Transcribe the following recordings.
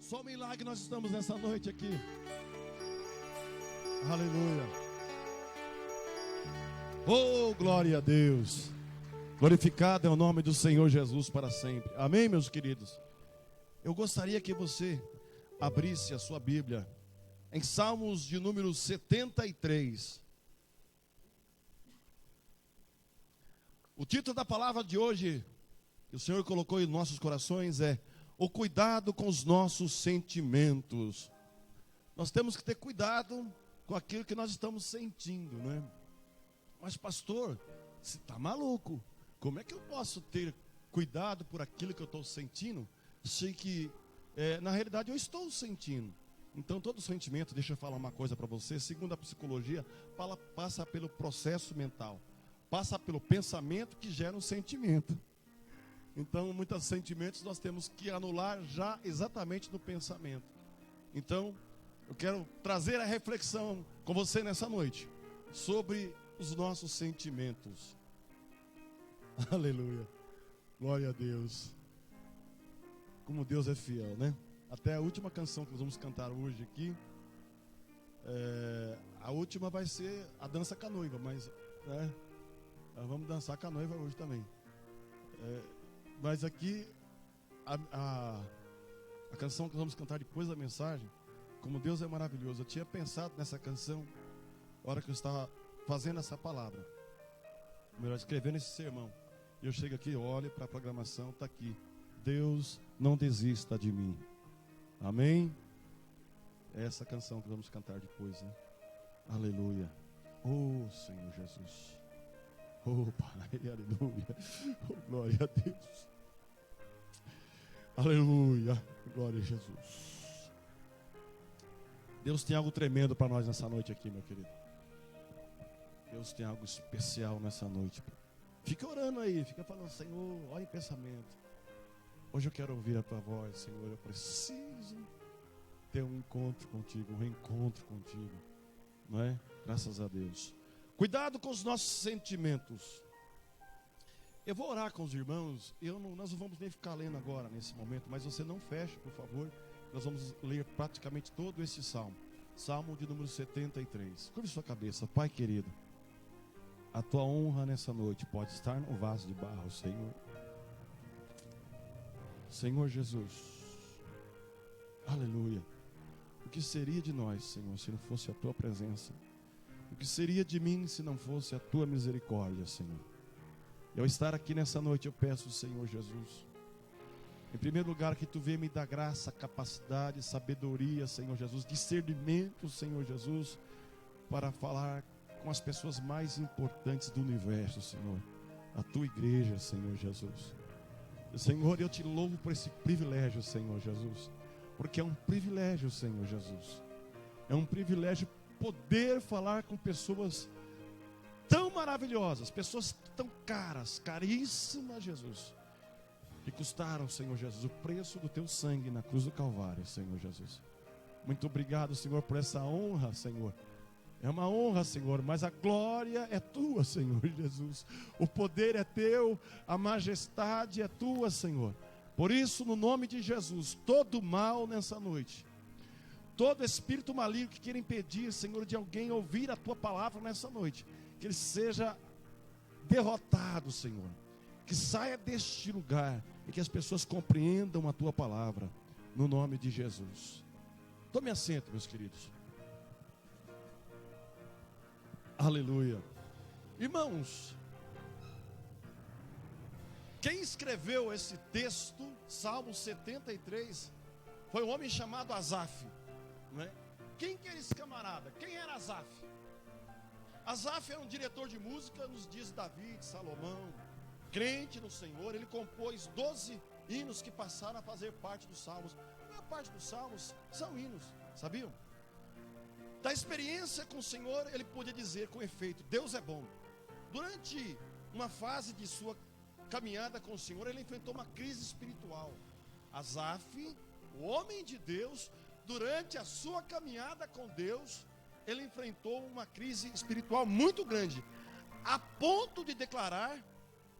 Só um milagre nós estamos nessa noite aqui. Aleluia. Oh, glória a Deus. Glorificado é o nome do Senhor Jesus para sempre. Amém, meus queridos? Eu gostaria que você abrisse a sua Bíblia em Salmos de número 73. O título da palavra de hoje, que o Senhor colocou em nossos corações, é o cuidado com os nossos sentimentos. Nós temos que ter cuidado com aquilo que nós estamos sentindo, não é? Mas pastor, você está maluco? Como é que eu posso ter cuidado por aquilo que eu estou sentindo? Sei que, na realidade, eu estou sentindo. Então, todo sentimento, deixa eu falar uma coisa para você, segundo a psicologia, passa pelo processo mental. Passa pelo pensamento que gera um sentimento. Então, muitos sentimentos nós temos que anular já exatamente no pensamento. Então, eu quero trazer a reflexão com você nessa noite sobre os nossos sentimentos. Aleluia. Glória a Deus. Como Deus é fiel, né? Até a última canção que nós vamos cantar hoje aqui, a última vai ser a dança com a noiva, mas nós vamos dançar com a noiva hoje também. Mas aqui, a canção que nós vamos cantar depois da mensagem, como Deus é maravilhoso. Eu tinha pensado nessa canção, na hora que eu estava fazendo essa palavra, melhor, escrevendo esse sermão. E eu chego aqui, olho para a programação, está aqui: Deus não desista de mim. Amém? É essa canção que vamos cantar depois, né? Aleluia. Oh, Senhor Jesus. Oh, Pai, aleluia. Oh, glória a Deus. Aleluia. Glória a Jesus. Deus tem algo tremendo para nós nessa noite aqui, meu querido. Deus tem algo especial nessa noite. Fica orando aí, fica falando: Senhor, olha em pensamento. Hoje eu quero ouvir a tua voz, Senhor. Eu preciso ter um encontro contigo, um reencontro contigo, não é? Graças a Deus. Cuidado com os nossos sentimentos. Eu vou orar com os irmãos. Nós não vamos nem ficar lendo agora nesse momento, mas você não feche, por favor. Nós vamos ler praticamente todo esse salmo. Salmo de número 73. Curve sua cabeça, Pai querido. A tua honra nessa noite pode estar no vaso de barro, Senhor. Senhor Jesus. Aleluia. O que seria de nós, Senhor, se não fosse a tua presença? O que seria de mim se não fosse a tua misericórdia, Senhor? Eu estar aqui nessa noite, eu peço, Senhor Jesus, em primeiro lugar, que tu venha me dar graça, capacidade, sabedoria, Senhor Jesus, discernimento, Senhor Jesus, para falar com as pessoas mais importantes do universo, Senhor, a tua igreja, Senhor Jesus. Senhor, eu te louvo por esse privilégio, Senhor Jesus, porque é um privilégio, Senhor Jesus, é um privilégio poder falar com pessoas tão maravilhosas, pessoas tão caras, caríssimas, Jesus, que custaram, Senhor Jesus, o preço do teu sangue na cruz do Calvário, Senhor Jesus. Muito obrigado, Senhor, por essa honra, Senhor. É uma honra, Senhor, mas a glória é tua, Senhor Jesus. O poder é teu, a majestade é tua, Senhor. Por isso, no nome de Jesus, todo mal nessa noite, todo espírito maligno que queira impedir, Senhor, de alguém ouvir a tua palavra nessa noite, que ele seja derrotado, Senhor. Que saia deste lugar e que as pessoas compreendam a tua palavra, no nome de Jesus. Tome assento, meus queridos. Aleluia. Irmãos, quem escreveu esse texto, Salmo 73, foi um homem chamado Asaf, não é? Quem que era esse camarada? Quem era Asaf? Asaf era um diretor de música nos dias de Davi, de Salomão, crente no Senhor. Ele compôs 12 hinos que passaram a fazer parte dos salmos. A maior parte dos salmos são hinos, sabiam? Da experiência com o Senhor, ele podia dizer com efeito: Deus é bom. Durante uma fase de sua caminhada com o Senhor, ele enfrentou uma crise espiritual. Asaf, o homem de Deus, durante a sua caminhada com Deus, ele enfrentou uma crise espiritual muito grande, a ponto de declarar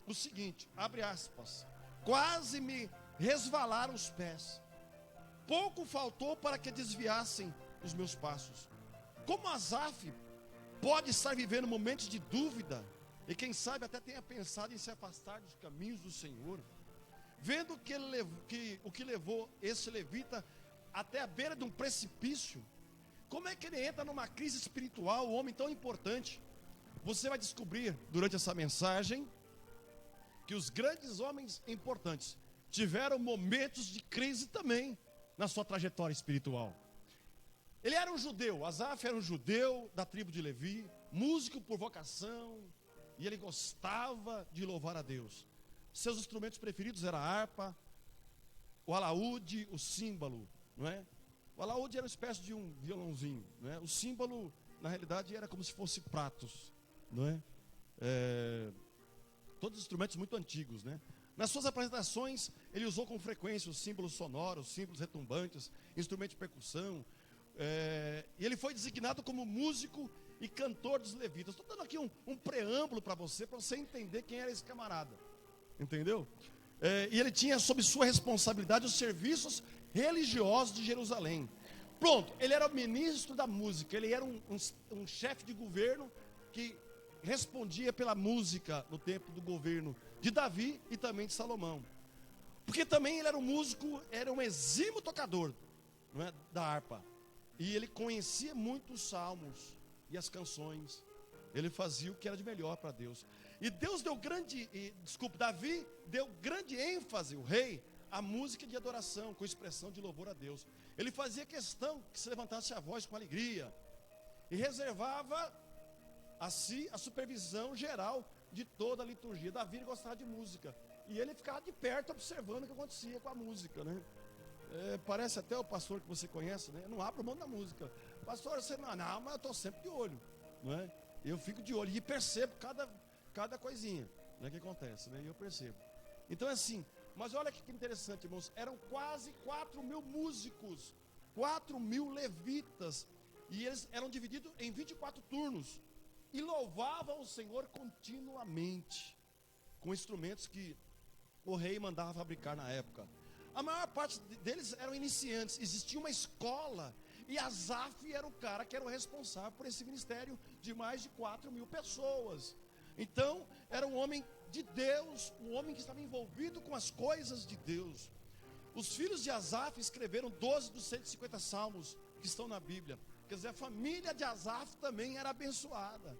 o seguinte, abre aspas: quase me resvalaram os pés. pouco faltou para que desviassem os meus passos. Como Asaf pode estar vivendo momentos de dúvida, e quem sabe até tenha pensado em se afastar dos caminhos do Senhor, vendo o que levou esse levita até a beira de um precipício. Como é que ele entra numa crise espiritual, um homem tão importante? Você vai descobrir durante essa mensagem que os grandes homens importantes tiveram momentos de crise também na sua trajetória espiritual. Ele era um judeu, Asaf era um judeu da tribo de Levi, músico por vocação, e ele gostava de louvar a Deus. Seus instrumentos preferidos eram a harpa, o alaúde, o símbolo, não é? O alaúde era uma espécie de um violãozinho, não é? O símbolo, na realidade, era como se fosse pratos, não é? Todos os instrumentos muito antigos, né? Nas suas apresentações, ele usou com frequência os símbolos sonoros, símbolos retumbantes, instrumentos de percussão. E ele foi designado como músico e cantor dos levitas. Estou dando aqui um preâmbulo para você entender quem era esse camarada. Entendeu? E ele tinha sob sua responsabilidade os serviços religiosos de Jerusalém. Pronto, ele era o ministro da música. Ele era um chefe de governo que respondia pela música no tempo do governo de Davi e também de Salomão. Porque também ele era um músico, era um exímio tocador, não é, da harpa. E ele conhecia muito os salmos e as canções. Ele fazia o que era de melhor para Deus. E Deus Davi deu grande ênfase, o rei, à música de adoração, com expressão de louvor a Deus. Ele fazia questão que se levantasse a voz com alegria. E reservava a si a supervisão geral de toda a liturgia. Davi gostava de música. E ele ficava de perto observando o que acontecia com a música, né? Parece até o pastor que você conhece, né? Não abro mão da música. Pastor, você não, mas eu estou sempre de olho, não é? Eu fico de olho e percebo cada coisinha, né, que acontece, né? E eu percebo. Então é assim, mas olha que interessante, irmãos. Eram quase 4.000 músicos, 4.000 levitas, e eles eram divididos em 24 turnos, e louvavam o Senhor continuamente, com instrumentos que o rei mandava fabricar na época. A maior parte deles eram iniciantes. Existia uma escola, e Asaf era o cara que era o responsável por esse ministério de mais de 4.000 pessoas. Então, era um homem de Deus, um homem que estava envolvido com as coisas de Deus. Os filhos de Asaf escreveram 12 dos 150 salmos que estão na Bíblia. Quer dizer, a família de Asaf também era abençoada.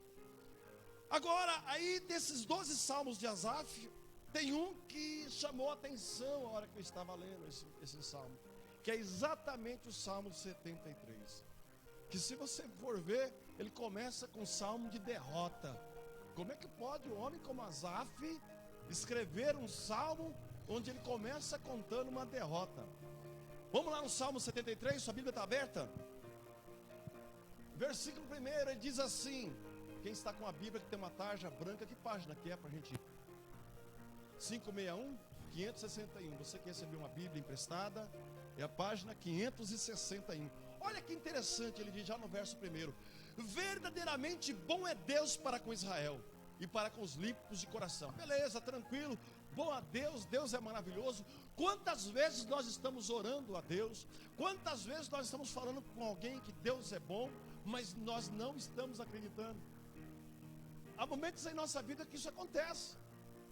Agora, aí desses 12 salmos de Asaf, tem um que chamou a atenção a hora que eu estava lendo esse salmo, que é exatamente o Salmo 73. Que se você for ver, ele começa com um salmo de derrota. Como é que pode um homem como Asaf escrever um salmo onde ele começa contando uma derrota? Vamos lá no Salmo 73, sua Bíblia está aberta? Versículo 1, ele diz assim, quem está com a Bíblia que tem uma tarja branca, que página que é para a gente ir? 561, 561. Você que recebeu uma Bíblia emprestada, é a página 561. Olha que interessante, ele diz já no verso 1: verdadeiramente bom é Deus para com Israel e para com os limpos de coração. Beleza, tranquilo, bom a Deus, Deus é maravilhoso. Quantas vezes nós estamos orando a Deus, quantas vezes nós estamos falando com alguém que Deus é bom, mas nós não estamos acreditando. Há momentos em nossa vida que isso acontece,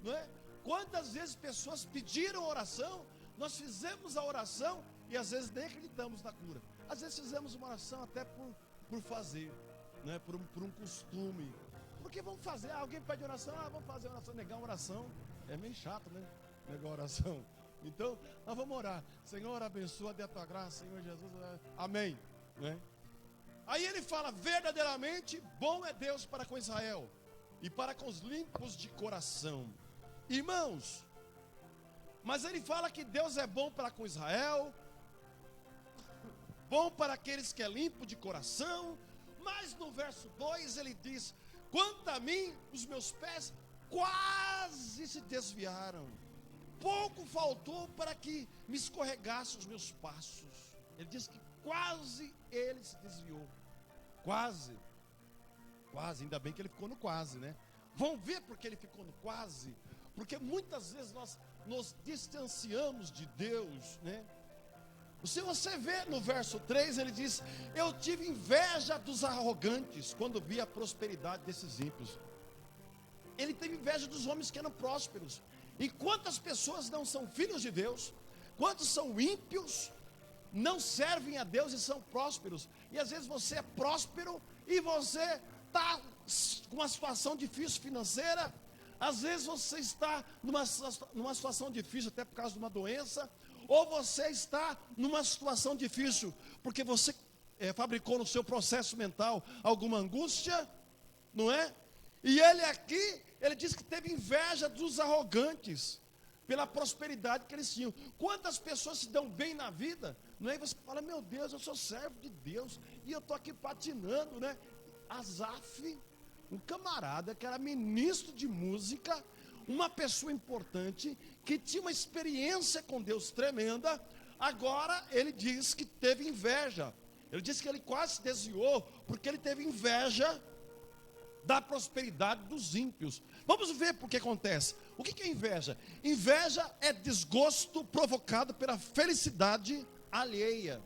não é? Quantas vezes pessoas pediram oração, nós fizemos a oração e às vezes nem acreditamos na cura. Às vezes fizemos uma oração até por fazer, né? por um costume. Porque vamos fazer, alguém pede oração, vamos fazer oração, negar uma oração, é meio chato, né? Negar a oração. Então, nós vamos orar. Senhor, abençoa, dê a tua graça, Senhor Jesus, amém, né? Aí ele fala, verdadeiramente bom é Deus para com Israel e para com os limpos de coração. Irmãos, mas ele fala que Deus é bom para com Israel, bom para aqueles que é limpo de coração, mas no verso 2 ele diz, quanto a mim, os meus pés quase se desviaram, pouco faltou para que me escorregasse os meus passos. Ele diz que quase ele se desviou, quase, ainda bem que ele ficou no quase, né? Vão ver porque ele ficou no quase. Porque muitas vezes nós nos distanciamos de Deus, né? Se você vê no verso 3, ele diz: eu tive inveja dos arrogantes quando vi a prosperidade desses ímpios. Ele teve inveja dos homens que eram prósperos. E quantas pessoas não são filhos de Deus? Quantos são ímpios, não servem a Deus e são prósperos? E às vezes você é próspero e você está com uma situação difícil financeira. Às vezes você está numa situação difícil até por causa de uma doença. Ou você está numa situação difícil porque você fabricou no seu processo mental alguma angústia, não é? E ele aqui, ele diz que teve inveja dos arrogantes pela prosperidade que eles tinham. Quantas pessoas se dão bem na vida, não é? E você fala: meu Deus, eu sou servo de Deus e eu estou aqui patinando, né? Asaf, um camarada que era ministro de música, uma pessoa importante, que tinha uma experiência com Deus tremenda, agora ele diz que teve inveja. Ele diz que ele quase se desviou, porque ele teve inveja da prosperidade dos ímpios. Vamos ver por que acontece. O que é inveja? Inveja é desgosto provocado pela felicidade alheia.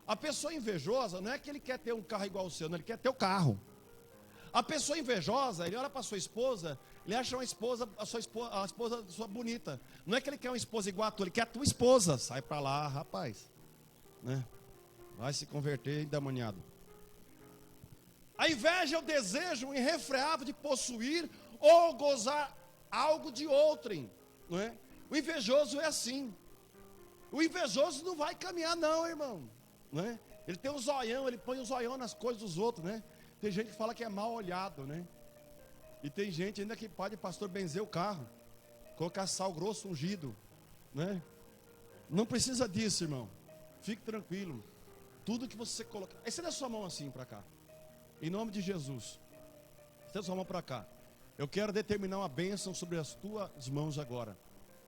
A pessoa invejosa não é que ele quer ter um carro igual ao seu, não, ele quer ter o carro. A pessoa invejosa, ele olha para a sua esposa, ele acha a esposa sua bonita. Não é que ele quer uma esposa igual a tua, ele quer a tua esposa. Sai para lá, rapaz, né? Vai se converter endemoniado. A inveja é o desejo irrefreável de possuir ou gozar algo de outrem, não é? O invejoso é assim. O invejoso não vai caminhar não, irmão, não é? Ele tem um zoião, ele põe um zoião nas coisas dos outros, né? Tem gente que fala que é mal olhado, né? E tem gente ainda que pode, pastor, benzer o carro, colocar sal grosso ungido, né? Não precisa disso, irmão. Fique tranquilo. Tudo que você colocar. Aí você dá sua mão assim para cá. Em nome de Jesus. Você dá sua mão para cá. Eu quero determinar uma bênção sobre as tuas mãos agora.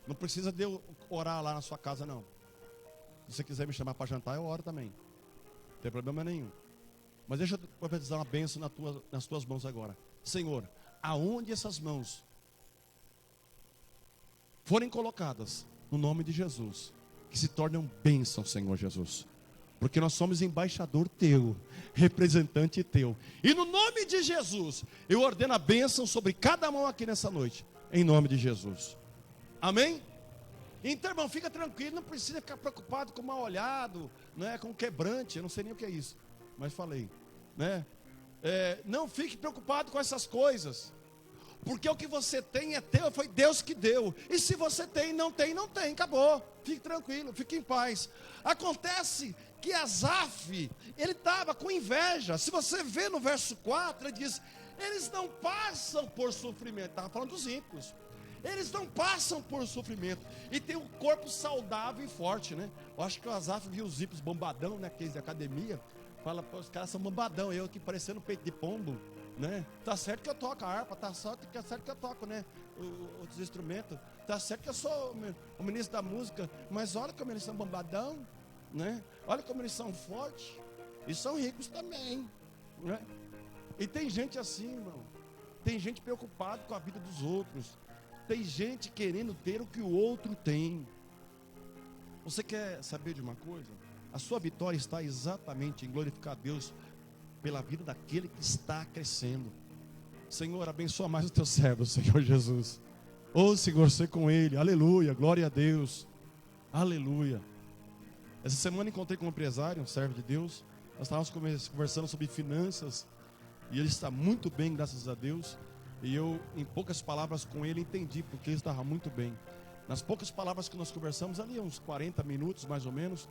Não precisa de eu orar lá na sua casa, não. Se você quiser me chamar para jantar, eu oro também. Não tem problema nenhum. Mas deixa eu profetizar uma bênção nas tuas mãos agora. Senhor, aonde essas mãos forem colocadas, no nome de Jesus, que se tornem bênção, Senhor Jesus. Porque nós somos embaixador teu, representante teu. E no nome de Jesus, eu ordeno a bênção sobre cada mão aqui nessa noite. Em nome de Jesus. Amém? Então, irmão, fica tranquilo, não precisa ficar preocupado com mal olhado, né, com quebrante, eu não sei nem o que é isso, mas falei, né? Não fique preocupado com essas coisas, porque o que você tem é teu, foi Deus que deu. E se você tem, não tem, acabou. Fique tranquilo, fique em paz. Acontece que Asaf, ele estava com inveja. Se você vê no verso 4, ele diz: eles não passam por sofrimento. Estava falando dos ímpios. Eles não passam por sofrimento e tem um corpo saudável e forte, né? Eu acho que o Asaf viu os ímpios bombadão, né? Aqueles de academia. Fala: os caras são bombadão, eu aqui parecendo peito de pombo, né? Tá certo que eu toco a harpa, tá certo que eu toco, né? Outros instrumentos. Tá certo que eu sou o ministro da música, mas olha como eles são bombadão, né? Olha como eles são fortes e são ricos também, né? E tem gente assim, irmão. Tem gente preocupada com a vida dos outros. Tem gente querendo ter o que o outro tem. Você quer saber de uma coisa? A sua vitória está exatamente em glorificar a Deus pela vida daquele que está crescendo. Senhor, abençoa mais o teu servo, Senhor Jesus. Ô Senhor, ser com ele, aleluia, glória a Deus, aleluia. Essa semana encontrei com um empresário, um servo de Deus. Nós estávamos conversando sobre finanças e ele está muito bem, graças a Deus. E eu, em poucas palavras com ele, entendi porque ele estava muito bem. Nas poucas palavras que nós conversamos, ali uns 40 minutos mais ou menos,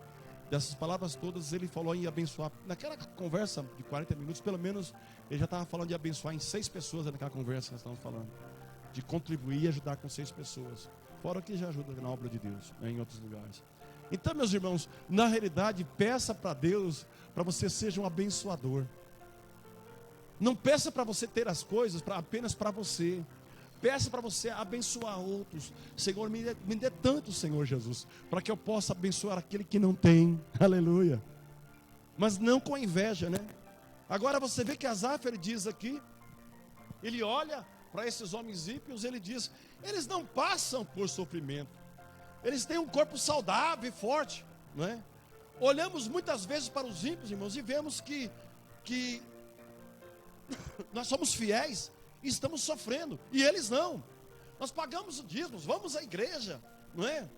dessas palavras todas, ele falou em abençoar. Naquela conversa de 40 minutos, pelo menos, ele já estava falando de abençoar em 6 pessoas naquela conversa que nós estávamos falando. De contribuir e ajudar com 6 pessoas. Fora que já ajuda na obra de Deus, né, em outros lugares. Então, meus irmãos, na realidade, peça para Deus, para você seja um abençoador. Não peça para você ter as coisas apenas para você. Peça para você abençoar outros. Senhor, me dê tanto, Senhor Jesus, para que eu possa abençoar aquele que não tem. Aleluia. Mas não com inveja, né? Agora você vê que Asaf, ele diz aqui, ele olha para esses homens ímpios, ele diz: eles não passam por sofrimento. Eles têm um corpo saudável e forte, não é? olhamos muitas vezes para os ímpios, irmãos, e vemos que nós somos fiéis e estamos sofrendo, e eles não. Nós pagamos o dízimo, vamos à igreja, não é?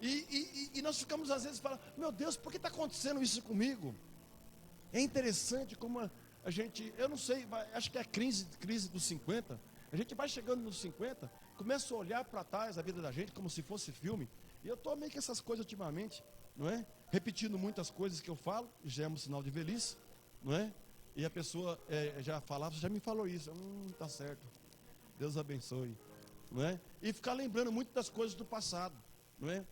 E nós ficamos às vezes falando, meu Deus, por que está acontecendo isso comigo? É interessante como a gente, eu não sei, acho que é a crise dos 50, a gente vai chegando nos 50, começa a olhar para trás a vida da gente como se fosse filme, e eu estou meio que essas coisas ultimamente, não é? Repetindo muitas coisas que eu falo, já é um sinal de velhice, não é? E a pessoa já falava, já me falou isso, tá certo, Deus abençoe, não é? E ficar lembrando muito das coisas do passado, não é?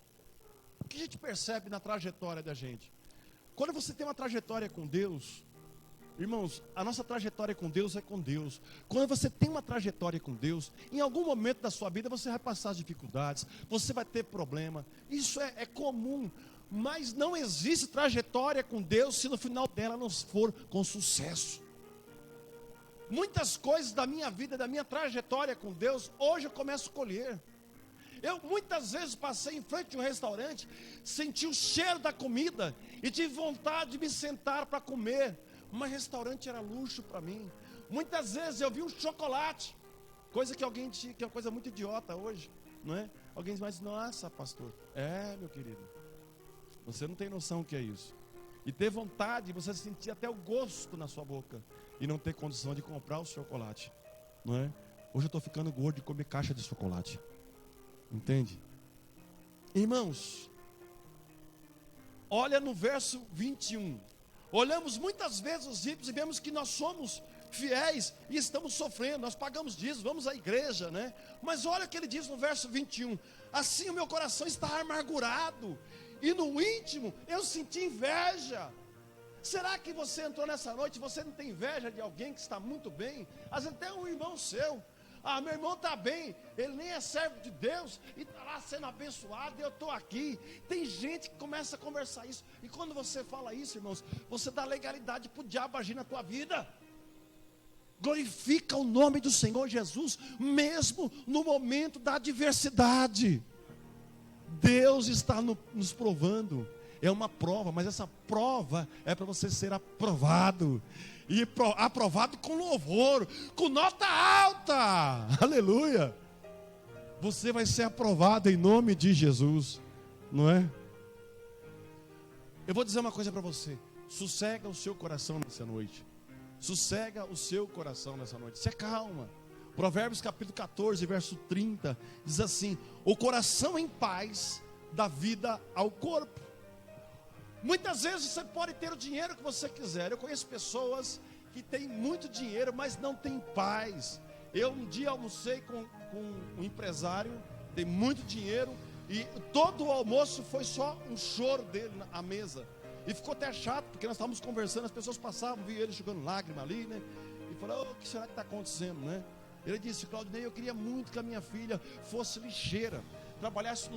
O que a gente percebe na trajetória da gente? Quando você tem uma trajetória com Deus, irmãos, a nossa trajetória com Deus é com Deus. Quando você tem uma trajetória com Deus, em algum momento da sua vida você vai passar as dificuldades, você vai ter problema, isso é comum. Mas não existe trajetória com Deus se no final dela não for com sucesso. Muitas coisas da minha vida, da minha trajetória com Deus, hoje eu começo a colher. Eu muitas vezes passei em frente de um restaurante, senti o cheiro da comida e tive vontade de me sentar para comer. Mas restaurante era luxo para mim. Muitas vezes eu vi um chocolate, coisa que é uma coisa muito idiota hoje, não é? Alguém diz, mas nossa, pastor, meu querido, você não tem noção o que é isso. E ter vontade, você sentir até o gosto na sua boca e não ter condição de comprar o chocolate, não é? Hoje eu estou ficando gordo de comer caixa de chocolate. Entende? Irmãos, olha no verso 21. Olhamos muitas vezes os ímpios e vemos que nós somos fiéis e estamos sofrendo, nós pagamos dízimos, vamos à igreja, né? Mas olha o que ele diz no verso 21. Assim o meu coração está amargurado e no íntimo eu senti inveja. Será que você entrou nessa noite e você não tem inveja de alguém que está muito bem? Às vezes até um irmão seu. Meu irmão está bem, ele nem é servo de Deus, e está lá sendo abençoado, e eu estou aqui. Tem gente que começa a conversar isso, e quando você fala isso, irmãos, você dá legalidade para o diabo agir na tua vida. Glorifica o nome do Senhor Jesus, mesmo no momento da adversidade. Deus está nos provando, é uma prova, mas essa prova é para você ser aprovado. E aprovado com louvor, com nota alta, aleluia. Você vai ser aprovado em nome de Jesus, não é? Eu vou dizer uma coisa para você: sossega o seu coração nessa noite, sossega o seu coração nessa noite, se acalma. Provérbios capítulo 14, verso 30, diz assim: o coração em paz dá vida ao corpo. Muitas vezes você pode ter o dinheiro que você quiser. Eu conheço pessoas que têm muito dinheiro, mas não têm paz. Eu um dia almocei com um empresário, tem muito dinheiro, e todo o almoço foi só um choro dele à mesa. E ficou até chato, porque nós estávamos conversando, as pessoas passavam, via ele jogando lágrima ali, né? E falaram, o que será que está acontecendo, né? Ele disse, Claudinei, eu queria muito que a minha filha fosse lixeira, trabalhasse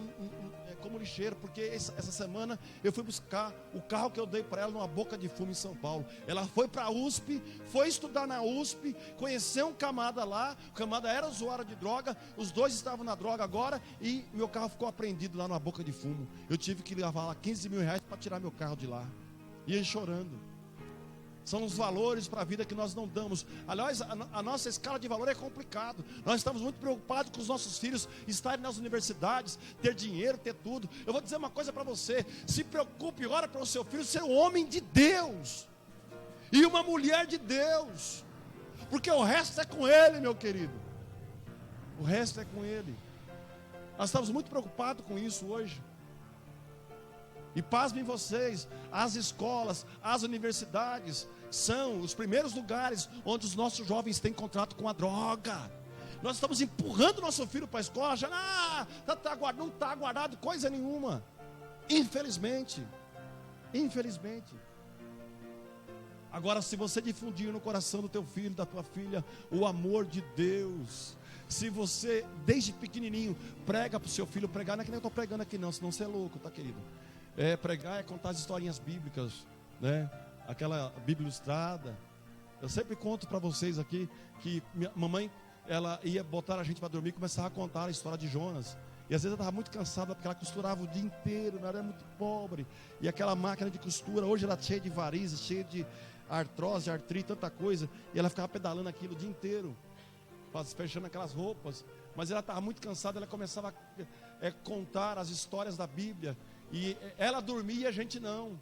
como lixeira, porque essa semana eu fui buscar o carro que eu dei para ela numa boca de fumo em São Paulo. Ela foi para a USP, foi estudar na USP, conheceu um camarada lá, o camarada era usuário de droga, os dois estavam na droga agora, e meu carro ficou apreendido lá numa boca de fumo. Eu tive que levar lá 15 mil reais para tirar meu carro de lá. E ele chorando. São os valores para a vida que nós não damos. Aliás, a nossa escala de valor é complicado. Nós estamos muito preocupados com os nossos filhos estarem nas universidades, ter dinheiro, ter tudo. Eu vou dizer uma coisa para você: se preocupe, ora para o seu filho ser um homem de Deus e uma mulher de Deus, porque o resto é com ele, meu querido. O resto é com ele. Nós estamos muito preocupados com isso hoje. E pasmem vocês, as escolas, as universidades são os primeiros lugares onde os nossos jovens têm contato com a droga. Nós estamos empurrando nosso filho para a escola, já não está guardado coisa nenhuma. Infelizmente. Agora, se você difundir no coração do teu filho, da tua filha, o amor de Deus, se você, desde pequenininho, prega para o seu filho, pregar, não é que nem eu estou pregando aqui não, senão você é louco, tá querido? Pregar é contar as historinhas bíblicas, né? Aquela Bíblia ilustrada. Eu sempre conto para vocês aqui que minha mamãe, ela ia botar a gente para dormir e começava a contar a história de Jonas. E às vezes ela estava muito cansada, porque ela costurava o dia inteiro, ela era muito pobre. E aquela máquina de costura, hoje ela é cheia de varizes, cheia de artrose, artrite, tanta coisa. E ela ficava pedalando aquilo o dia inteiro, fechando aquelas roupas. Mas ela estava muito cansada, ela começava a contar as histórias da Bíblia. E ela dormia e a gente não.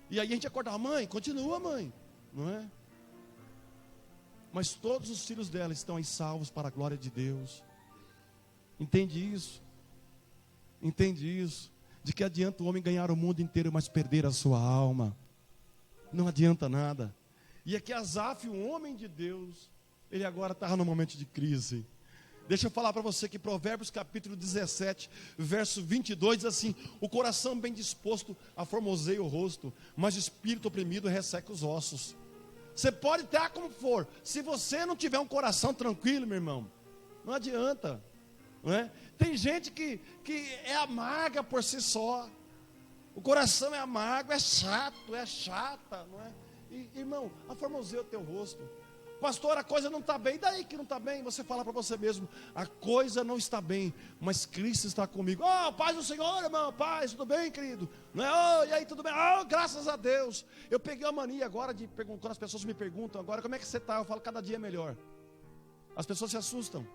E aí a gente acordava, mãe, continua, mãe. Não é? Mas todos os filhos dela estão aí salvos para a glória de Deus. Entende isso? Entende isso? De que adianta o homem ganhar o mundo inteiro, mas perder a sua alma? Não adianta nada. E aqui Asaf, um homem de Deus, ele agora estava num momento de crise. Deixa eu falar para você que Provérbios capítulo 17, verso 22 diz assim: o coração bem disposto aformoseia o rosto, mas o espírito oprimido resseca os ossos. Você pode ter como for, se você não tiver um coração tranquilo, meu irmão, não adianta, não é? Tem gente que é amarga por si só, o coração é amargo, é chato, é chata, não é? Irmão, aformoseia o teu rosto. Pastor, a coisa não está bem. Daí que não está bem? Você fala para você mesmo: a coisa não está bem, mas Cristo está comigo. Oh, paz do Senhor, irmão, paz, tudo bem, querido? Não é? Oh, e aí, tudo bem? Oh, graças a Deus. Eu peguei a mania agora de perguntar, quando as pessoas me perguntam agora, como é que você está? Eu falo, cada dia é melhor. As pessoas se assustam.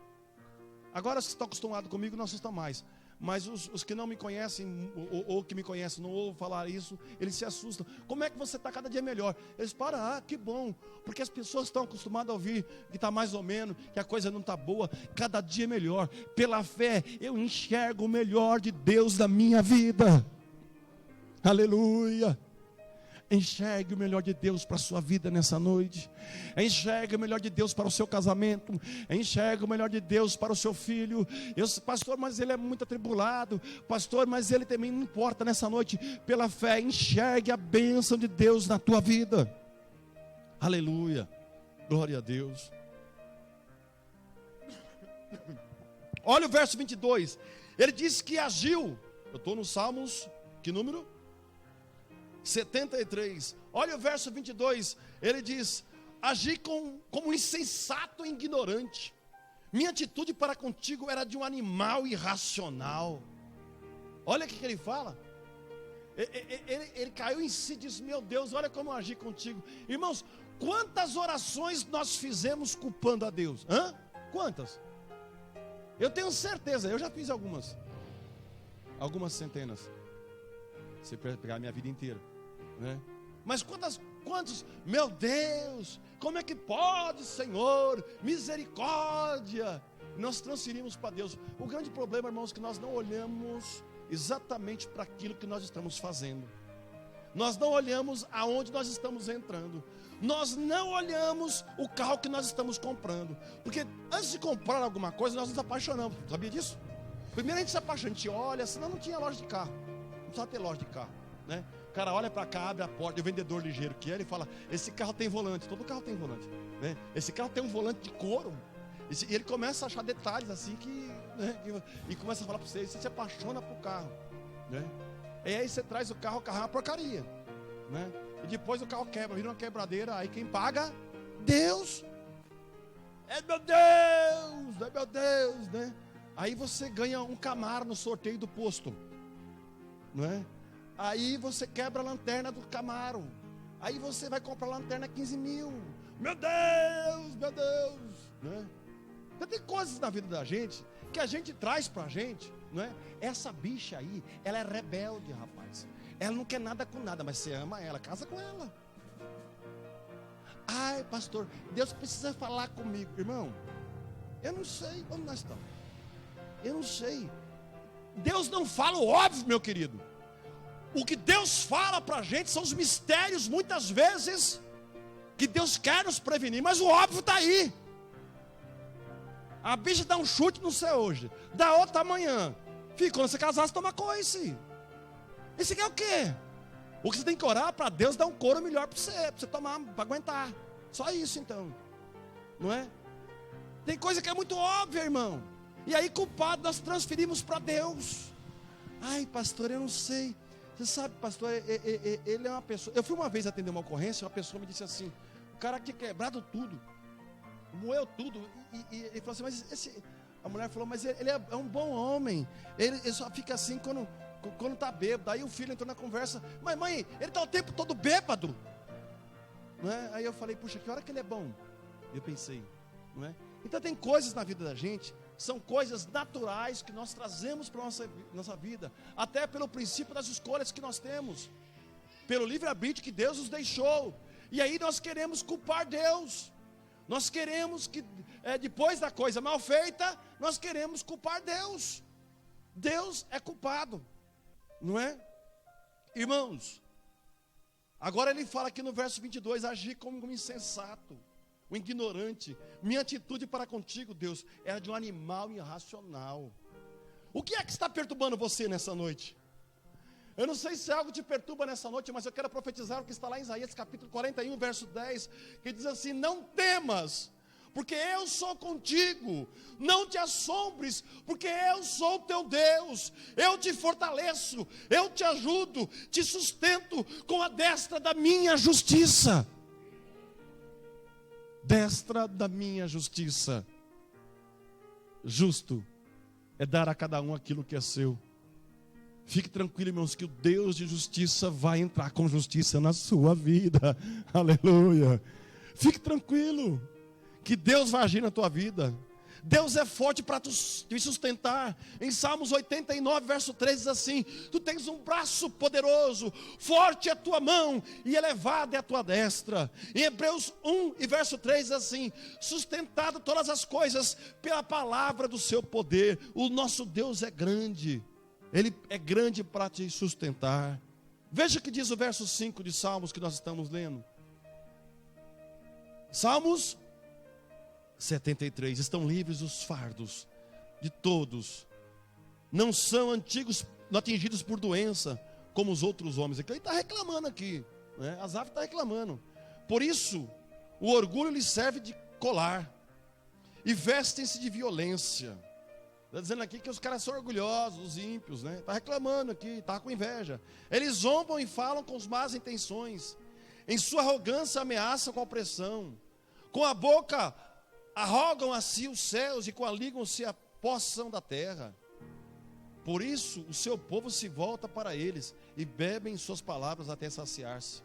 Agora, os que estão acostumados comigo não assustam mais. Mas os que não me conhecem, ou que me conhecem, não ouvem falar isso, eles se assustam. Como é que você está cada dia melhor? Eles param, que bom. Porque as pessoas estão acostumadas a ouvir que está mais ou menos, que a coisa não está boa. Cada dia é melhor. Pela fé, eu enxergo o melhor de Deus na minha vida. Aleluia. Enxergue o melhor de Deus para a sua vida nessa noite. Enxergue o melhor de Deus para o seu casamento. Enxergue o melhor de Deus para o seu filho. Pastor, mas ele é muito atribulado. Pastor, mas ele também não importa nessa noite. Pela fé, enxergue a bênção de Deus na tua vida. Aleluia. Glória a Deus. Olha o verso 22. Ele diz que agiu. Eu estou no Salmos, que número? 73, olha o verso 22, ele diz: agi como insensato e ignorante, minha atitude para contigo era de um animal irracional. Olha o que ele fala, ele caiu em si e disse: meu Deus, olha como eu agi contigo. Irmãos, quantas orações nós fizemos culpando a Deus? Quantas? Eu tenho certeza, eu já fiz algumas centenas, se pegar a minha vida inteira, né? Mas quantos, meu Deus, como é que pode, Senhor, misericórdia, nós transferimos para Deus. O grande problema, irmãos, é que nós não olhamos exatamente para aquilo que nós estamos fazendo, nós não olhamos aonde nós estamos entrando, nós não olhamos o carro que nós estamos comprando, porque antes de comprar alguma coisa, nós nos apaixonamos, sabia disso? Primeiro a gente se apaixona, a gente olha, senão não tinha loja de carro, não precisava ter loja de carro, né? O cara olha para cá, abre a porta, e o vendedor ligeiro que é, ele fala: esse carro tem volante, todo carro tem volante, né? Esse carro tem um volante de couro, e ele começa a achar detalhes assim né, e começa a falar para você se apaixona por carro, né? E aí você traz o carro é uma porcaria, né? E depois o carro quebra, vira uma quebradeira, aí quem paga? Deus. É meu Deus, né? Aí você ganha um Camaro no sorteio do posto, não é? Aí você quebra a lanterna do Camaro. Aí você vai comprar a lanterna 15 mil. Meu Deus, né? Então, tem coisas na vida da gente que a gente traz pra gente, não é? Essa bicha aí, ela é rebelde, rapaz. Ela não quer nada com nada, mas você ama ela, casa com ela. Ai, pastor, Deus precisa falar comigo. Irmão, eu não sei onde nós estamos. Eu não sei. Deus não fala o óbvio, meu querido. O que Deus fala para a gente são os mistérios, muitas vezes, que Deus quer nos prevenir, mas o óbvio está aí. A bicha dá um chute no céu hoje, dá outra amanhã. Filho, quando você casar, você toma coice. Esse aqui é o quê? O que você tem que orar para Deus dar um couro melhor para você tomar, para aguentar. Só isso então, não é? Tem coisa que é muito óbvia, irmão. E aí, culpado, nós transferimos para Deus. Ai, pastor, eu não sei. Você sabe, pastor, ele é uma pessoa. Eu fui uma vez atender uma ocorrência, uma pessoa me disse assim: o cara tinha quebrado tudo, moeu tudo. E ele falou assim: mas A mulher falou, mas ele é um bom homem. Ele só fica assim quando está bêbado. Aí o filho entrou na conversa, mas mãe, ele está o tempo todo bêbado. Não é? Aí eu falei, puxa, que hora que ele é bom? Eu pensei, não é? Então tem coisas na vida da gente, são coisas naturais que nós trazemos para a nossa vida, até pelo princípio das escolhas que nós temos, pelo livre-arbítrio que Deus nos deixou. E aí nós queremos culpar Deus. Nós queremos que, depois da coisa mal feita, nós queremos culpar Deus. Deus é culpado, não é? Irmãos, agora ele fala aqui no verso 22, agir como um insensato, um ignorante. Minha atitude para contigo, Deus, era de um animal irracional. O que é que está perturbando você nessa noite? Eu não sei se algo te perturba nessa noite, mas eu quero profetizar o que está lá em Isaías capítulo 41, verso 10, que diz assim: não temas, porque eu sou contigo, não te assombres, porque eu sou o teu Deus, eu te fortaleço, eu te ajudo, te sustento com a destra da minha justiça. Destra da minha justiça. Justo é dar a cada um aquilo que é seu. Fique tranquilo, irmãos, que o Deus de justiça vai entrar com justiça na sua vida. Aleluia. Fique tranquilo, que Deus vai agir na tua vida. Deus é forte para te sustentar. Em Salmos 89, verso 3 diz assim: tu tens um braço poderoso, forte é a tua mão e elevada é a tua destra. Em Hebreus 1 e verso 3 diz assim: sustentado todas as coisas pela palavra do seu poder. O nosso Deus é grande, Ele é grande para te sustentar. Veja o que diz o verso 5 de Salmos que nós estamos lendo. Salmos 73, estão livres os fardos de todos, não são atingidos por doença, como os outros homens. Ele está reclamando aqui, né? Asaf está reclamando. Por isso, o orgulho lhe serve de colar, e vestem-se de violência. Está dizendo aqui que os caras são orgulhosos, os ímpios, né? Está reclamando aqui, está com inveja. Eles zombam e falam com as más intenções, em sua arrogância ameaçam com a opressão, com a boca arrogam a si os céus, e com a língua se apossam da terra. Por isso o seu povo se volta para eles, e bebem suas palavras até saciar-se.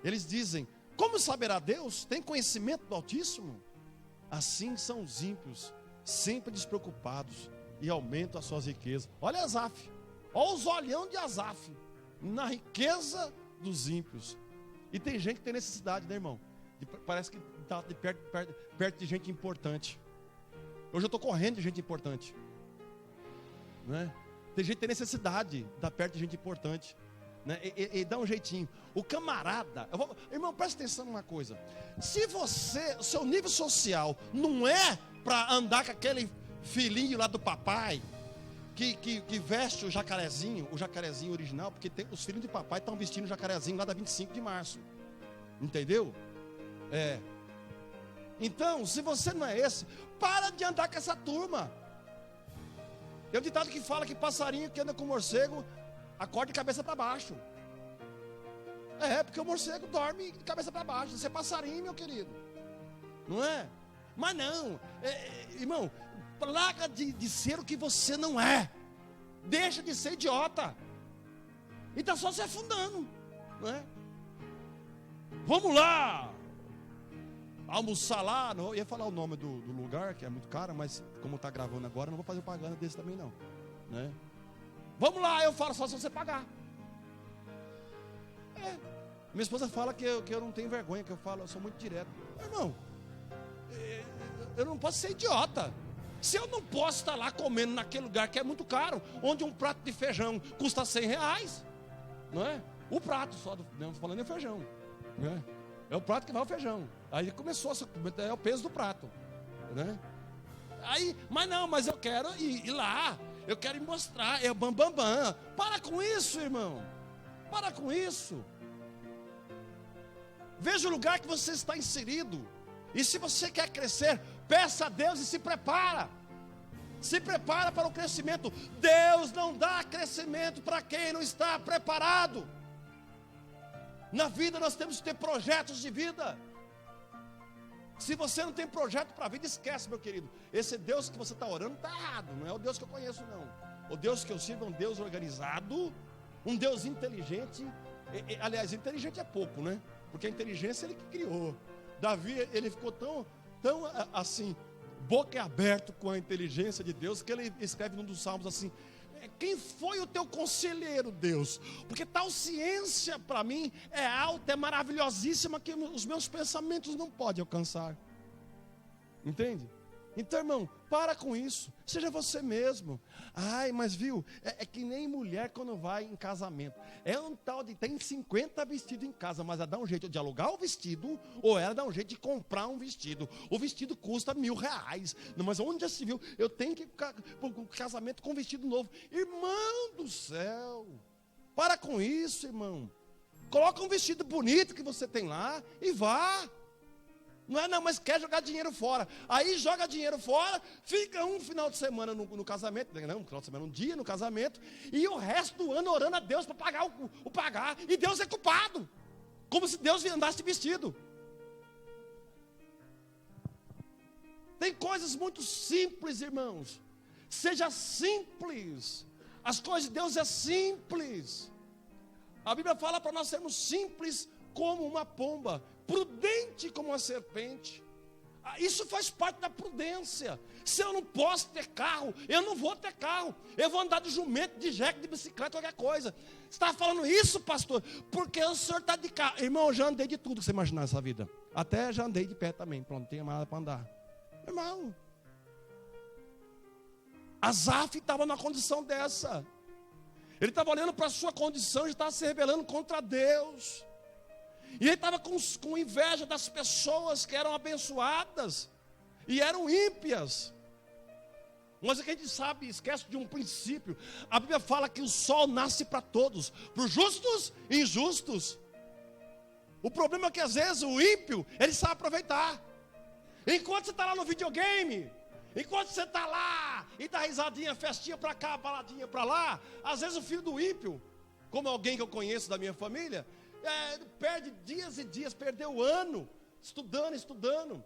Eles dizem: como saberá Deus? Tem conhecimento do Altíssimo? Assim são os ímpios, sempre despreocupados, e aumentam as suas riquezas. Olha Asaf, olha os olhão de Asaf, na riqueza dos ímpios. E tem gente que tem necessidade, né, irmão? Parece que está perto de gente importante. Hoje eu estou correndo de gente importante, né? Tem gente que tem necessidade de estar perto de gente importante, né? E dá um jeitinho. O camarada, irmão, presta atenção numa coisa. Se o seu nível social não é para andar com aquele filhinho lá do papai, que veste o jacarezinho original, porque os filhos de papai estão vestindo o jacarezinho lá da 25 de março, entendeu? Então, se você não é esse, para de andar com essa turma. Tem um ditado que fala que passarinho que anda com morcego acorda de cabeça para baixo. Porque o morcego dorme de cabeça para baixo. Você é passarinho, meu querido, não é? Mas não, irmão, larga de ser o que você não é. Deixa de ser idiota. E está só se afundando, não é? Vamos lá almoçar lá, eu ia falar o nome do lugar, que é muito caro, mas como está gravando agora, não vou fazer propaganda desse também não, né? Vamos lá, eu falo só se você pagar. Minha esposa fala que eu não tenho vergonha, que eu sou muito direto. Irmão, eu não posso ser idiota. Se eu não posso estar lá comendo naquele lugar que é muito caro, onde um prato de feijão custa R$100, não é? O prato só, não estou falando em feijão, né? É o prato que vai o feijão. Aí começou, é o peso do prato, né? Aí, mas eu quero ir lá, eu quero ir mostrar, é o bam. Para com isso, irmão. Para com isso. Veja o lugar que você está inserido. E se você quer crescer, peça a Deus e se prepara. Se prepara para o crescimento. Deus não dá crescimento para quem não está preparado. Na vida nós temos que ter projetos de vida. Se você não tem projeto para a vida, esquece, meu querido. Esse Deus que você está orando está errado. Não é o Deus que eu conheço, não. O Deus que eu sirvo é um Deus organizado, um Deus inteligente. Aliás, inteligente é pouco, né? Porque a inteligência ele que criou. Davi, ele ficou tão assim, boca aberta com a inteligência de Deus, que ele escreve num dos salmos assim: quem foi o teu conselheiro, Deus? Porque tal ciência para mim é alta, é maravilhosíssima, que os meus pensamentos não podem alcançar. Entende? Então, irmão, para com isso. Seja você mesmo. Ai, mas viu, é que nem mulher quando vai em casamento. É um tal de, tem 50 vestidos em casa, mas ela dá um jeito de alugar o vestido, ou ela dá um jeito de comprar um vestido. O vestido custa R$1.000. Não, mas onde já se viu? Eu tenho que ir para o casamento com um vestido novo. Irmão do céu, para com isso, irmão. Coloca um vestido bonito que você tem lá e vá. Não, mas quer jogar dinheiro fora. Aí joga dinheiro fora, fica um final de semana no casamento, não, um final de semana, um dia no casamento, e o resto do ano orando a Deus para pagar o pagar, e Deus é culpado, como se Deus andasse vestido. Tem coisas muito simples, irmãos. Seja simples. As coisas de Deus é simples. A Bíblia fala para nós sermos simples como uma pomba, prudente como uma serpente. Isso faz parte da prudência. Se eu não posso ter carro, eu não vou ter carro. Eu vou andar de jumento, de jegue, de bicicleta, qualquer coisa. Você está falando isso, pastor? Porque o senhor está de carro. Irmão, eu já andei de tudo que você imaginar nessa vida. Até já andei de pé também. Pronto, não tinha mais nada para andar. Irmão, Asaf estava numa condição dessa. Ele estava olhando para a sua condição e estava se rebelando contra Deus. E ele estava com inveja das pessoas que eram abençoadas e eram ímpias. Mas o que a gente sabe, esquece de um princípio. A Bíblia fala que o sol nasce para todos, para os justos e injustos. O problema é que às vezes o ímpio, ele sabe aproveitar. Enquanto você está lá no videogame, enquanto você está lá e dá risadinha, festinha para cá, baladinha para lá, às vezes o filho do ímpio, como alguém que eu conheço da minha família, perde dias e dias, perdeu o ano, estudando.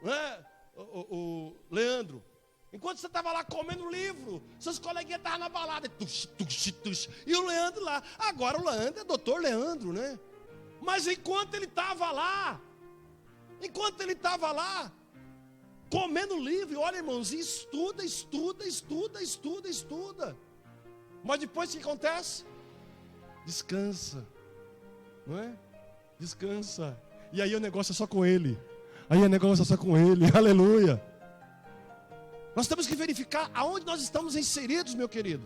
Não é? O Leandro, enquanto você estava lá comendo livro, seus coleguinhas estavam na balada, e o Leandro lá. Agora o Leandro é doutor Leandro, né? Mas enquanto ele estava lá, comendo livro, olha, irmãos, e estuda. Mas depois o que acontece? Descansa. Não é? Descansa. E aí o negócio é só com ele. Aleluia. Nós temos que verificar aonde nós estamos inseridos, meu querido.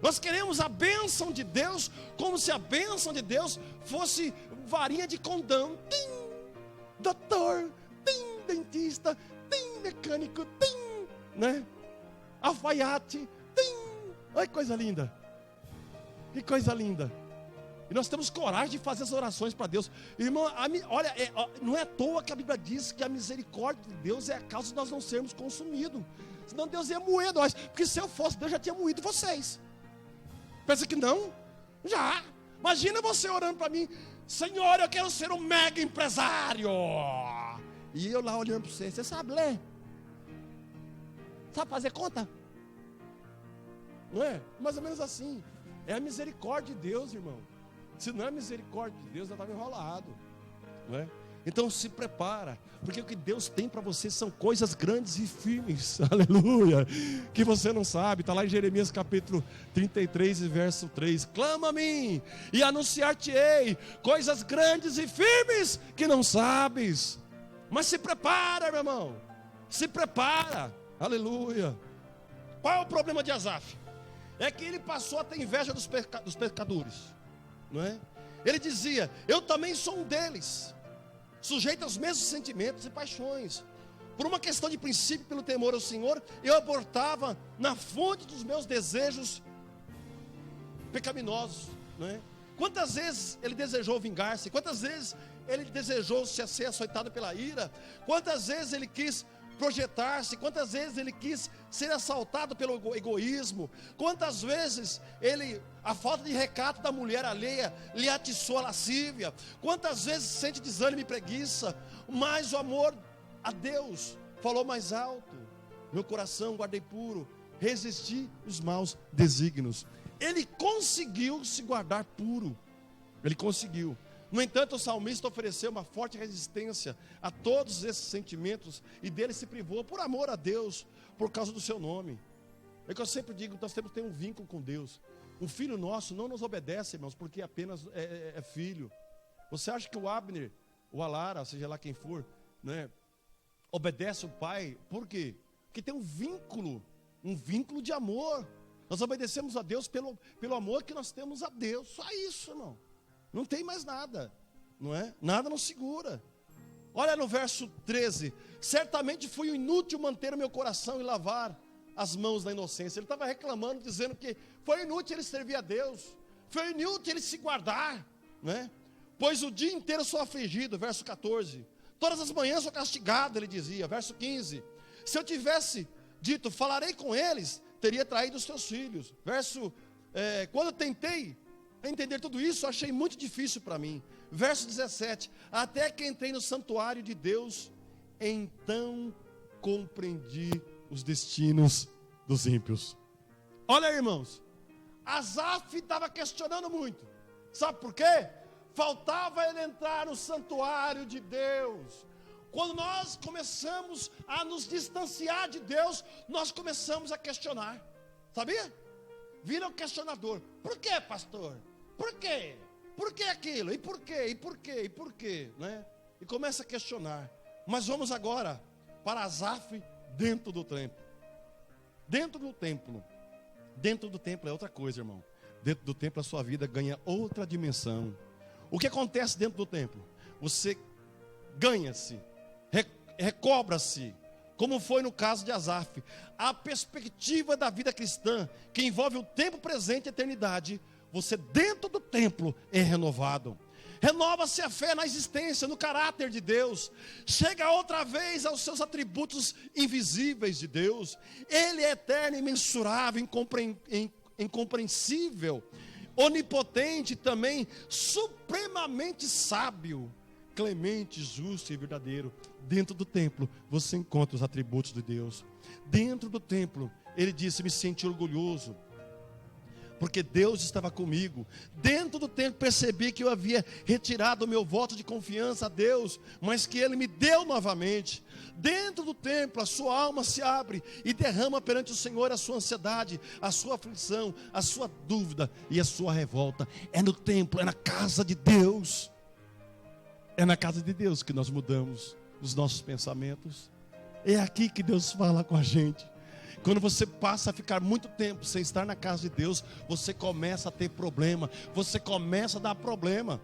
Nós queremos a bênção de Deus, como se a bênção de Deus fosse varinha de condão. Tim, doutor, tim, dentista, tim, mecânico, tim, né? Alfaiate, tim. Olha que coisa linda. Que coisa linda. E nós temos coragem de fazer as orações para Deus. Irmão, olha, não é à toa que a Bíblia diz que a misericórdia de Deus é a causa de nós não sermos consumidos. Senão Deus ia moer nós. Porque se eu fosse, Deus já tinha moído vocês. Pensa que não? Já. Imagina você orando para mim: Senhor, eu quero ser um mega empresário. E eu lá olhando para você: você sabe ler? Sabe fazer conta? Não é? Mais ou menos assim. É a misericórdia de Deus, irmão. Se não é a misericórdia de Deus, já estava enrolado, não é? Então se prepara, porque o que Deus tem para você são coisas grandes e firmes, aleluia, que você não sabe. Está lá em Jeremias capítulo 33 e verso 3: clama a mim e anunciar-te-ei coisas grandes e firmes que não sabes. Mas se prepara, meu irmão, se prepara, aleluia. Qual é o problema de Asaf? É que ele passou a ter inveja dos pecadores, não é? Ele dizia: eu também sou um deles, sujeito aos mesmos sentimentos e paixões. Por uma questão de princípio, pelo temor ao Senhor, eu abortava na fonte dos meus desejos pecaminosos, não é? Quantas vezes ele desejou vingar-se? Quantas vezes ele desejou ser açoitado pela ira? Quantas vezes ele quis projetar-se? Quantas vezes ele quis ser assaltado pelo egoísmo? Quantas vezes a falta de recato da mulher alheia lhe atiçou a lascívia? Quantas vezes sente desânimo e preguiça? Mas o amor a Deus, falou mais alto: meu coração guardei puro, resisti os maus desígnios. Ele conseguiu se guardar puro, ele conseguiu. No entanto, o salmista ofereceu uma forte resistência a todos esses sentimentos, e dele se privou por amor a Deus, por causa do seu nome. É que eu sempre digo, nós temos que ter um vínculo com Deus. Um filho nosso não nos obedece, irmãos, porque apenas é filho. Você acha que o Abner, o Alara, seja lá quem for, né, obedece o pai? Por quê? Porque tem um vínculo de amor. Nós obedecemos a Deus pelo amor que nós temos a Deus. Só isso, irmão. Não tem mais nada, não é? Nada nos segura. Olha no verso 13: certamente foi inútil manter o meu coração e lavar as mãos da inocência. Ele estava reclamando, dizendo que foi inútil ele servir a Deus, foi inútil ele se guardar, né? Pois o dia inteiro sou afligido. Verso 14: todas as manhãs sou castigado, ele dizia. Verso 15: se eu tivesse dito, falarei com eles, teria traído os teus filhos. Quando eu tentei entender tudo isso, achei muito difícil para mim. Verso 17: até que entrei no santuário de Deus, então compreendi os destinos dos ímpios. Olha, irmãos, Asaf estava questionando muito. Sabe por quê? Faltava ele entrar no santuário de Deus. Quando nós começamos a nos distanciar de Deus, nós começamos a questionar. Sabia? Vira um questionador. Por quê, pastor? Por quê? Por que aquilo? E por quê? E por quê? E por quê? Né? E começa a questionar. Mas vamos agora para Asaf dentro do templo. Dentro do templo. Dentro do templo é outra coisa, irmão. Dentro do templo a sua vida ganha outra dimensão. O que acontece dentro do templo? Você ganha-se, recobra-se, como foi no caso de Asaf. A perspectiva da vida cristã, que envolve o tempo presente e a eternidade, você dentro do templo é renovado. Renova-se a fé na existência, no caráter de Deus. Chega outra vez aos seus atributos invisíveis de Deus. Ele é eterno, imensurável, incompreensível, onipotente também, supremamente sábio, clemente, justo e verdadeiro. Dentro do templo você encontra os atributos de Deus. Dentro do templo ele disse: me senti orgulhoso, porque Deus estava comigo. Dentro do templo percebi que eu havia retirado o meu voto de confiança a Deus, mas que Ele me deu novamente. Dentro do templo a sua alma se abre e derrama perante o Senhor a sua ansiedade, a sua aflição, a sua dúvida e a sua revolta. É no templo, é na casa de Deus. É na casa de Deus que nós mudamos os nossos pensamentos. É aqui que Deus fala com a gente. Quando você passa a ficar muito tempo sem estar na casa de Deus, você começa a ter problema, você começa a dar problema.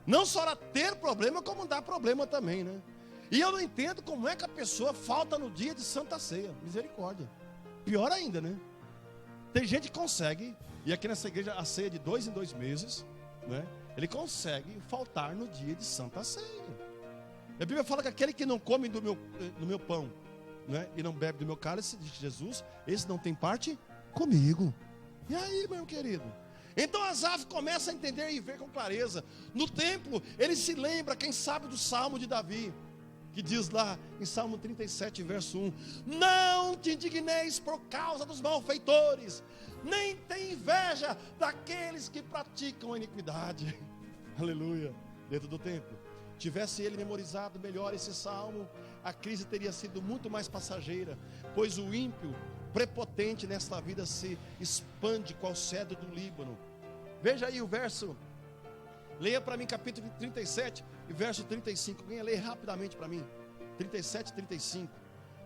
Não só a ter problema, como dar problema também, né? E eu não entendo como é que a pessoa falta no dia de Santa Ceia. Misericórdia. Pior ainda, né? Tem gente que consegue, e aqui nessa igreja a ceia é de 2 em 2 meses, né? Ele consegue faltar no dia de Santa Ceia. A Bíblia fala que aquele que não come do meu pão, né, e não bebe do meu cálice, diz Jesus, esse não tem parte comigo. E aí, meu querido? Então Asaf começa a entender e ver com clareza. No templo, ele se lembra, quem sabe, do Salmo de Davi, que diz lá em Salmo 37, verso 1: não te indigneis por causa dos malfeitores, nem tem inveja daqueles que praticam a iniquidade. Aleluia. Dentro do templo, tivesse ele memorizado melhor esse salmo, a crise teria sido muito mais passageira, pois o ímpio prepotente nesta vida se expande qual cedro do Líbano. Veja aí o verso, leia para mim capítulo 37 e verso 35, venha ler rapidamente para mim, 37 e 35.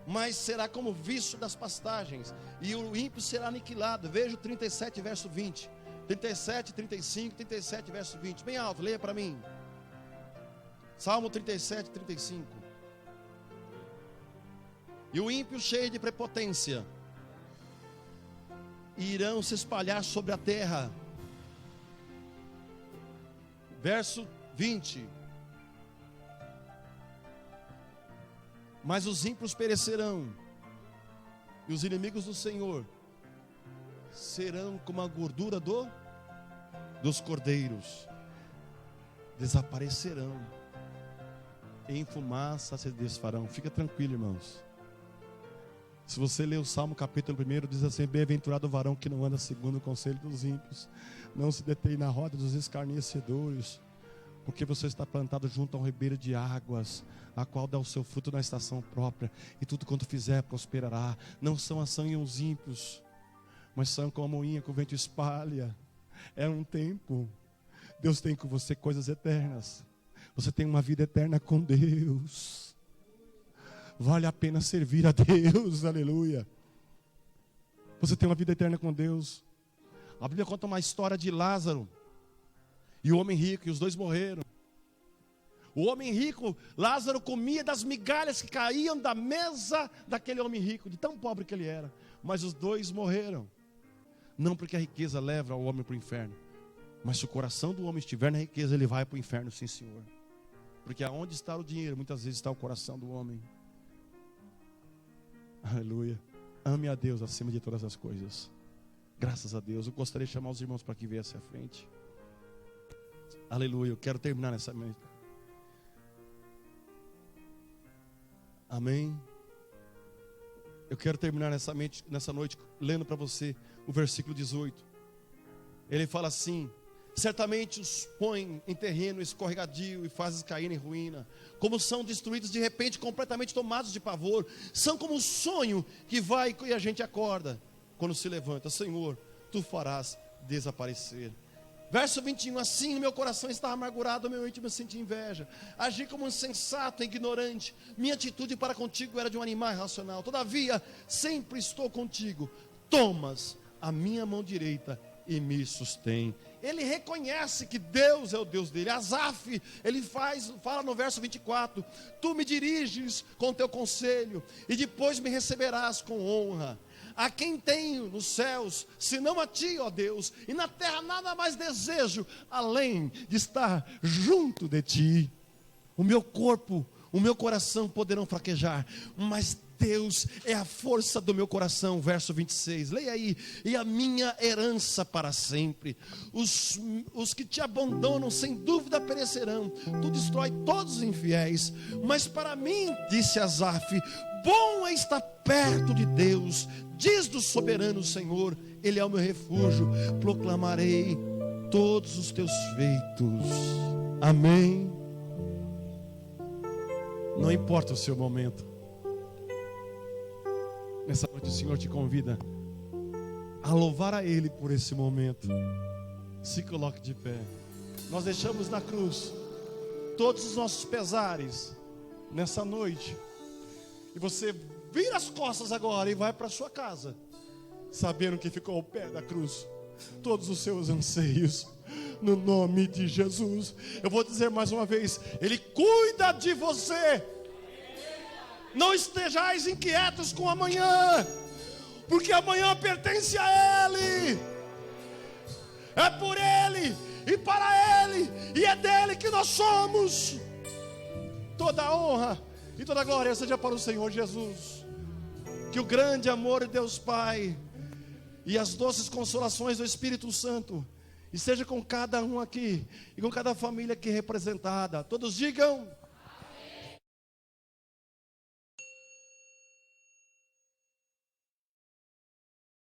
Mas será como viço das pastagens, e o ímpio será aniquilado. Veja o 37 verso 20, 37, 35, 37 verso 20, bem alto, leia para mim. Salmo 37, 35. E o ímpio cheio de prepotência irão se espalhar sobre a terra. Verso 20. Mas os ímpios perecerão, e os inimigos do Senhor serão como a gordura dos cordeiros, desaparecerão. em fumaça se desfarão. Fica tranquilo, irmãos. Se você ler o Salmo capítulo 1, diz assim: bem-aventurado o varão que não anda segundo o conselho dos ímpios, não se detém na roda dos escarnecedores, porque você está plantado junto a um ribeiro de águas, a qual dá o seu fruto na estação própria, e tudo quanto fizer prosperará. Não são assim os ímpios, mas são como a moinha que o vento espalha. É um tempo. Deus tem com você coisas eternas. Você tem uma vida eterna com Deus. Vale a pena servir a Deus, aleluia. Você tem uma vida eterna com Deus. A Bíblia conta uma história de Lázaro e o homem rico, e os dois morreram. O homem rico, Lázaro, comia das migalhas que caíam da mesa daquele homem rico, de tão pobre que ele era. Mas os dois morreram. Não porque a riqueza leva o homem para o inferno, mas se o coração do homem estiver na riqueza, ele vai para o inferno, sim, Senhor. Porque aonde está o dinheiro, muitas vezes está o coração do homem. Aleluia. Ame a Deus acima de todas as coisas. Graças a Deus. Eu gostaria de chamar os irmãos para que viessem à frente. Aleluia. Eu quero terminar nessa noite. Amém. Eu quero terminar nessa noite lendo para você o versículo 18. Ele fala assim: certamente os põe em terreno escorregadio e fazes cair em ruína. Como são destruídos de repente, completamente tomados de pavor. São como um sonho que vai e a gente acorda. Quando se levanta, Senhor, Tu farás desaparecer. Verso 21, assim meu coração estava amargurado, meu íntimo sentia inveja. Agi como um insensato e ignorante. Minha atitude para contigo era de um animal irracional. Todavia, sempre estou contigo. Tomas a minha mão direita e me sustém. Ele reconhece que Deus é o Deus dele. Asaf, ele fala no verso 24: Tu me diriges com teu conselho e depois me receberás com honra. A quem tenho nos céus, senão a ti, ó Deus, e na terra nada mais desejo, além de estar junto de ti. O meu corpo, o meu coração poderão fraquejar, mas Deus é a força do meu coração. Verso 26, leia aí: e a minha herança para sempre. Os que te abandonam sem dúvida perecerão. Tu destrói todos os infiéis. Mas para mim, disse Asaf, bom é estar perto de Deus. Diz do soberano Senhor, Ele é o meu refúgio. Proclamarei todos os teus feitos. Amém. Não importa o seu momento, nessa noite o Senhor te convida a louvar a Ele por esse momento. Se coloque de pé. Nós deixamos na cruz todos os nossos pesares nessa noite, e você vira as costas agora e vai para sua casa, sabendo que ficou ao pé da cruz todos os seus anseios. No nome de Jesus, eu vou dizer mais uma vez: Ele cuida de você. Não estejais inquietos com amanhã, porque amanhã pertence a Ele. É por Ele e para Ele, e é dele que nós somos. Toda a honra e toda a glória seja para o Senhor Jesus. Que o grande amor de Deus Pai e as doces consolações do Espírito Santo e seja com cada um aqui e com cada família aqui representada. Todos digam: